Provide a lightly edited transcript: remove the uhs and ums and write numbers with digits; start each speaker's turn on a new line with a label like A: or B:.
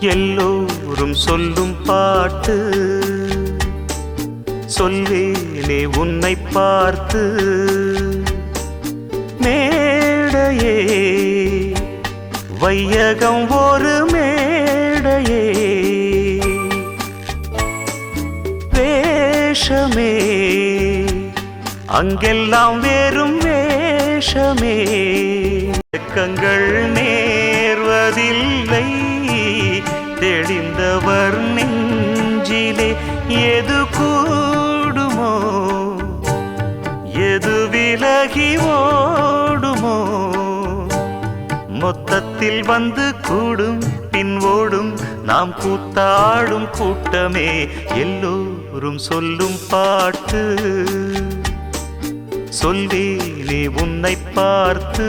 A: எல்லோரும் சொல்லும் பாட்டு சொல்வேனே உன்னை பார்த்து. மேடையே வையகம் ஒரு மேடையே, வேஷமே அங்கெல்லாம் வேறும் வேஷமே. இயக்கங்கள் நேர்வதில்லை தெளிந்தவர் நெஞ்சிலே. எது கூடுமோ எது விலகி ஓடுமோ, மொத்தத்தில் வந்து கூடும் பின் ஓடும் நாம் கூத்தாடும் கூட்டமே. எல்லோரும் சொல்லும் பாட்டு சொல்வேனே உன்னை பார்த்து.